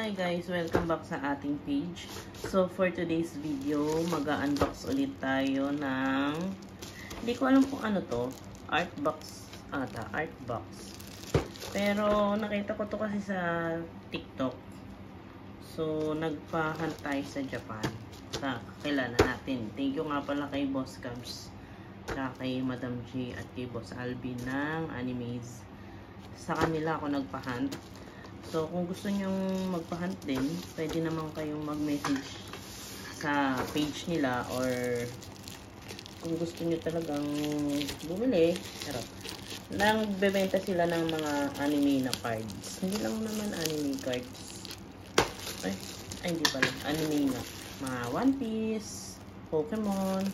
Hi guys, welcome back sa ating page. So for today's video, mag-unbox ulit tayo ng, hindi ko alam kung ano to, art box ata, art box. Pero nakita ko to kasi sa TikTok. So nagpa-hunt tayo sa Japan. Sa kakilala natin. Thank you nga pala kay Boss Cubs, kay Madam J at kay Boss Alvin ng Animes. Sa kanila ako nagpa-hunt. So, kung gusto nyong magpa-hunt din, pwede naman kayong mag-message sa page nila, or kung gusto nyo talagang bumili, nagbebenta sila ng mga anime na cards. Hindi lang naman anime cards. Ay hindi pala. Anime na. Mga One Piece, Pokemon,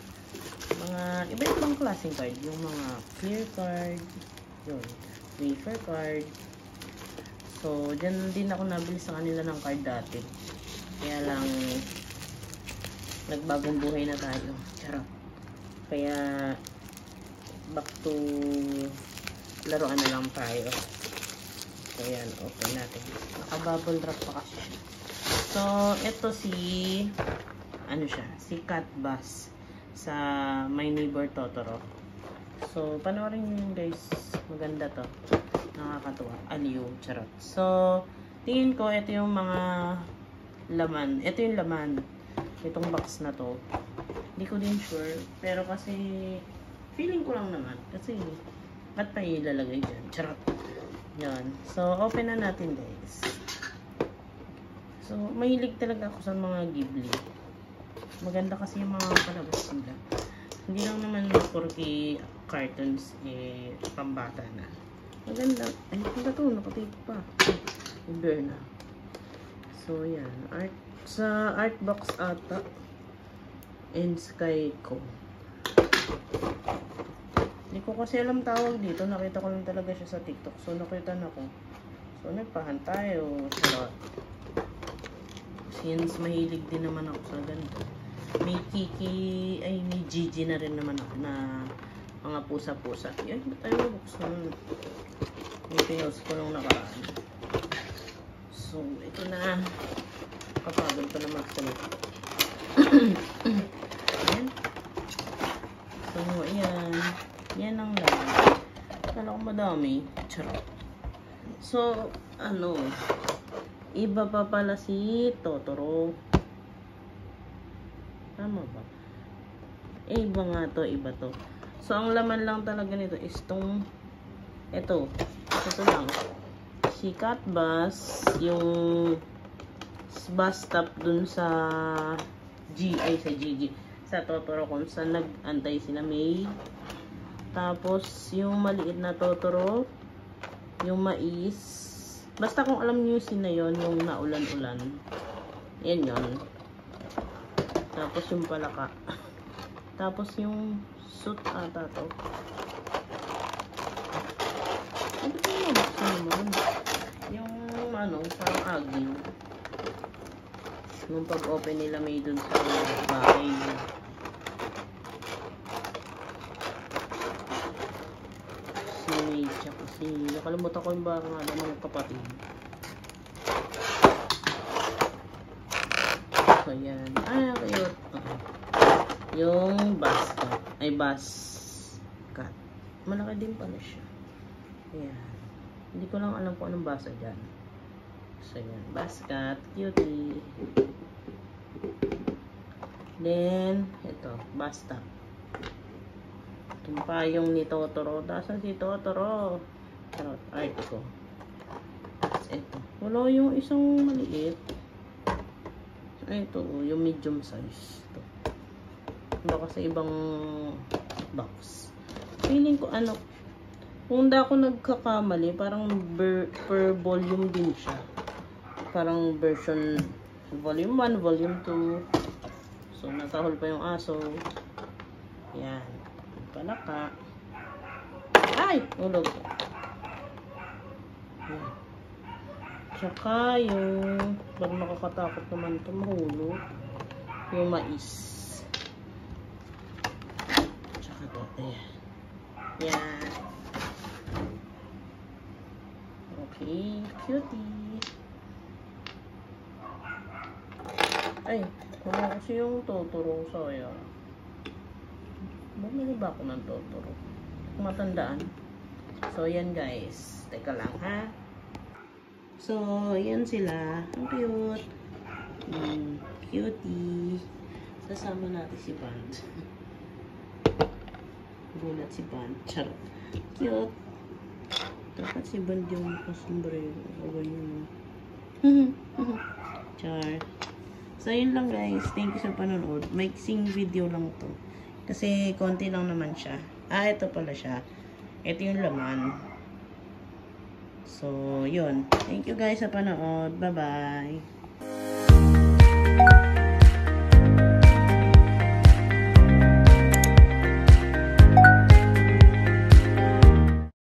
mga iba-ibang klaseng card. Yung mga clear card, yun, wafer card. So, dyan din ako nabili sa kanila ng card dati. Kaya lang, nagbagong buhay na tayo. Charot. Kaya, back to laruan na lang tayo. So, yan. Open natin. Naka-bubble wrap pa kasi siya. So, ito si Cat Bus sa My Neighbor Totoro. So, panoorin nyo yun guys. Maganda to. Nakakatuwa. Aliw. Charot. So, tingin ko, ito yung mga laman. Ito yung laman. Itong box na to. Hindi ko din sure. Pero kasi, feeling ko lang naman. Kasi, ba't pa ilalagay dyan? Charot. Yan. So, open na natin guys. So, mahilig talaga ako sa mga Ghibli. Maganda kasi yung mga palabas nila. Hindi lang naman porque cartoons, pambata na. Maganda. Ay, maganda to. Nakatape pa. I-bear na. So, yan. Sa art box ata. And Sky Co. Hindi ko kasi alam tawag dito. Nakita ko lang talaga siya sa TikTok. So, nakita na ko. So, nagpahan tayo. So, since mahilig din naman ako sa ganito. May Kiki, ay may Gigi na rin naman ako na mga pusa-pusa. Yan, ba tayo buksan? May pinos ko nung nakaraan. So, ito na. Kapagod pa na magsalit. Ayan. So, ayan. Yan ang laman. Kala ko madami. Charot. So, iba pa pala si Totoro. Tama ba? Iba nga to, iba to. So, ang laman lang talaga nito is ito lang. Si Cat Bus, yung bus stop dun sa Gigi. Sa Totoro kung saan nag-antay sila May. Tapos, yung maliit na Totoro, yung mais. Basta kung alam niyo na yon, yung naulan-ulan. Yan yon. Tapos yung palaka. Tapos yung suit ata to. Ano ba yung mabuksan naman? Yung parang aging. Nung pag-open nila may dun sa bahay. Si May tsaka nakalimutan ko yung baka nga ng kapatid. So, yan. Cute. Yung basket. Ay, basket. Malaki din pala siya. Ayan. Hindi ko lang alam kung anong basa dyan. So, yan. Basket. Cutie. Then, ito. Basta. Itong payong ni Totoro. Dasan si Totoro? Charot. Art ko. Tapos, ito. Wala yung isang maliit. Ito, yung medium size. Ito. Baka sa ibang box. Feeling ko, kung hindi ako nagkakamali, parang per volume din siya. Parang version volume 1, volume 2. So, nakahol pa yung aso. Yan. Palaka. Ay! Ulog. Yan. Tsaka yung parang nakakatakot naman ito mahulog. Yung mais. Tsaka ito. Ayan. Yan. Okay. Cutie. Ay, kuno kasi yung Totoro. Sayang. Bumili ba ako ng Totoro? Matandaan. So, yan guys. Teka lang, ha? So, yan sila. Ang cute. Cutie. Kasama natin si Band. Gulat si Band. Charot. Cute. Dapat si Band yung kasombrero. O ganyan. Char. So, yun lang guys. Thank you sa panonood. Mixing video lang to. Kasi, konti lang naman siya. Ah, ito pala siya. Ito yung laman. So, yun. Thank you guys sa panonood. Bye-bye.